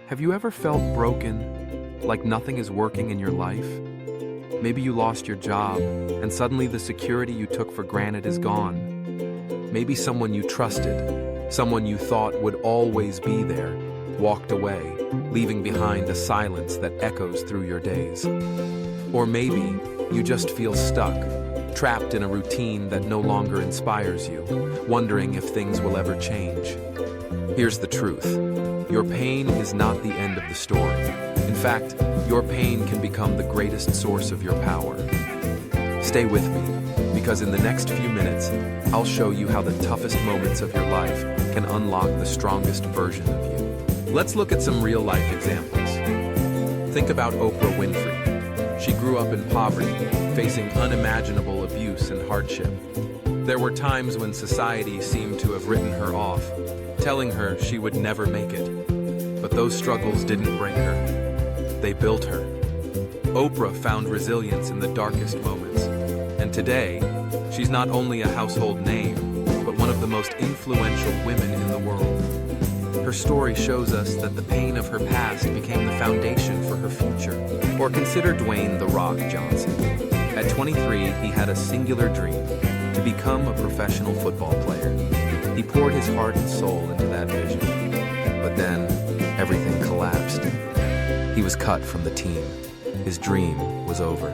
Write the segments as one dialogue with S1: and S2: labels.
S1: Have you ever felt broken, like nothing is working in your life? Maybe you lost your job, and suddenly the security you took for granted is gone. Maybe someone you trusted, someone you thought would always be there, walked away, leaving behind a silence that echoes through your days. Or maybe you just feel stuck, trapped in a routine that no longer inspires you, wondering if things will ever change. Here's the truth. Your pain is not the end of the story. In fact, your pain can become the greatest source of your power. Stay with me, because in the next few minutes, I'll show you how the toughest moments of your life can unlock the strongest version of you. Let's look at some real-life examples. Think about Oprah Winfrey. She grew up in poverty, facing unimaginable abuse and hardship. There were times when society seemed to have written her off, telling her she would never make it. But those struggles didn't break her. They built her. Oprah found resilience in the darkest moments. And today, she's not only a household name, but one of the most influential women in the world. Her story shows us that the pain of her past became the foundation for her future. Or consider Dwayne "The Rock" Johnson. At 23, he had a singular dream: to become a professional football player. He poured his heart and soul into that vision. But then, everything collapsed. He was cut from the team. His dream was over.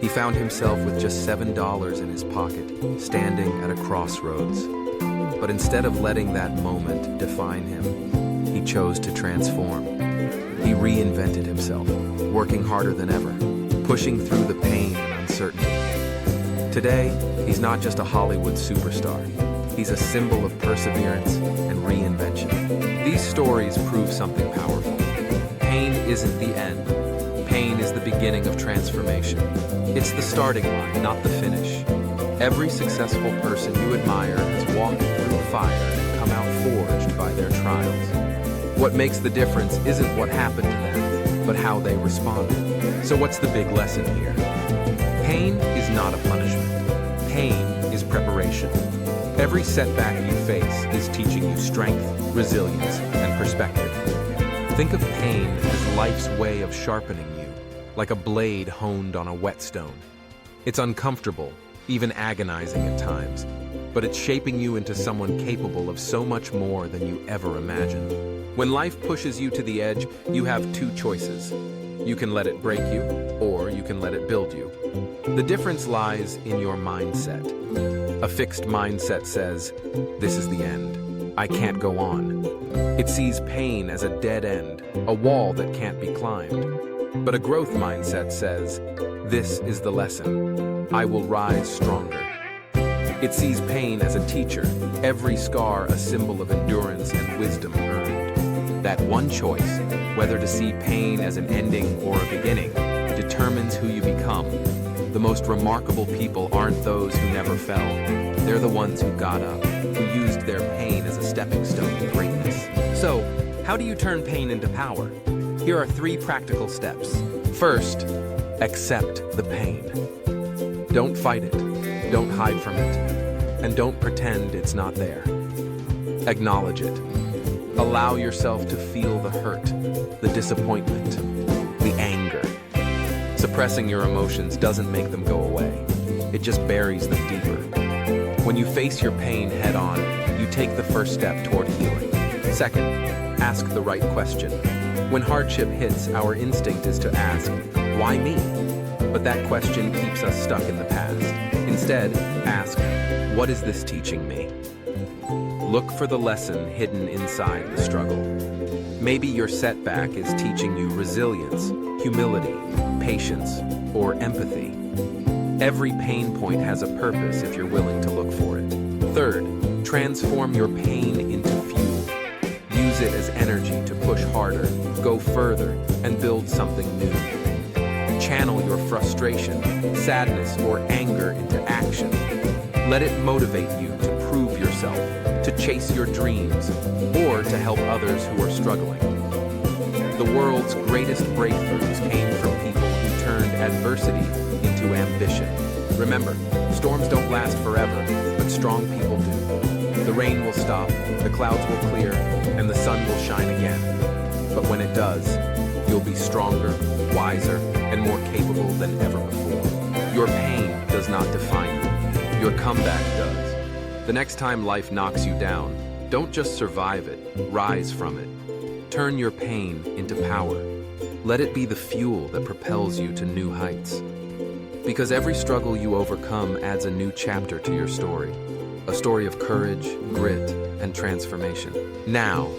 S1: He found himself with just $7 in his pocket, standing at a crossroads. But instead of letting that moment define him, he chose to transform. He reinvented himself, working harder than ever, pushing through the pain and uncertainty. Today, he's not just a Hollywood superstar. He's a symbol of perseverance and reinvention. These stories prove something powerful. Pain isn't the end. Pain is the beginning of transformation. It's the starting line, not the finish. Every successful person you admire has walked through fire and come out forged by their trials. What makes the difference isn't what happened to them, but how they responded. So what's the big lesson here? Pain is not a punishment. Pain is preparation. Every setback you face is teaching you strength, resilience, and perspective. Think of pain as life's way of sharpening you, like a blade honed on a whetstone. It's uncomfortable, even agonizing at times, but it's shaping you into someone capable of so much more than you ever imagined. When life pushes you to the edge, you have two choices. You can let it break you, or you can let it build you. The difference lies in your mindset. A fixed mindset says, "This is the end. I can't go on." It sees pain as a dead end, a wall that can't be climbed. But a growth mindset says, "This is the lesson. I will rise stronger." It sees pain as a teacher, every scar a symbol of endurance and wisdom earned. That one choice, whether to see pain as an ending or a beginning, determines who you become. The most remarkable people aren't those who never fell. They're the ones who got up, who used their pain as a stepping stone to greatness. So, how do you turn pain into power? Here are 3 practical steps. First, accept the pain. Don't fight it, don't hide from it, and don't pretend it's not there. Acknowledge it. Allow yourself to feel the hurt, the disappointment, the anger. Suppressing your emotions doesn't make them go away. It just buries them deeper. When you face your pain head-on, you take the first step toward healing. Second, ask the right question. When hardship hits, our instinct is to ask, "Why me?" But that question keeps us stuck in the past. Instead, ask, "What is this teaching me?" Look for the lesson hidden inside the struggle. Maybe your setback is teaching you resilience, humility, patience, or empathy. Every pain point has a purpose if you're willing to look for it. Third, transform your pain into fuel. Use it as energy to push harder, go further, and build something new. Channel your frustration, sadness, or anger into action. Let it motivate you to prove yourself, to chase your dreams, or to help others who are struggling. The world's greatest breakthroughs came from people who turned adversity into ambition. Remember, storms don't last forever, but strong people do. The rain will stop, the clouds will clear, and the sun will shine again. But when it does, you'll be stronger, wiser, and more capable than ever before. Your pain does not define you. Your comeback does. The next time life knocks you down, don't just survive it, rise from it. Turn your pain into power. Let it be the fuel that propels you to new heights. Because every struggle you overcome adds a new chapter to your story. A story of courage, grit, and transformation. Now,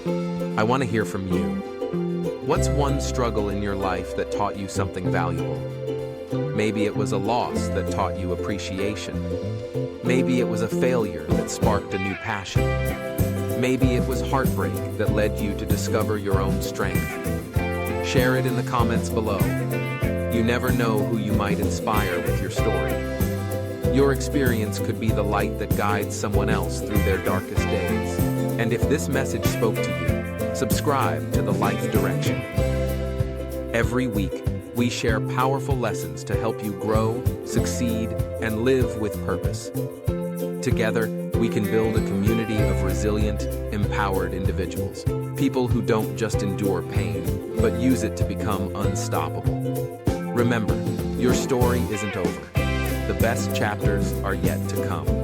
S1: I want to hear from you. What's one struggle in your life that taught you something valuable? Maybe it was a loss that taught you appreciation. Maybe it was a failure that sparked a new passion. Maybe it was heartbreak that led you to discover your own strength. Share it in the comments below. You never know who you might inspire with your story. Your experience could be the light that guides someone else through their darkest days. And if this message spoke to you, subscribe to The Life Direction. Every week, we share powerful lessons to help you grow, succeed, and live with purpose. Together, we can build a community of resilient, empowered individuals. People who don't just endure pain, but use it to become unstoppable. Remember, your story isn't over. The best chapters are yet to come.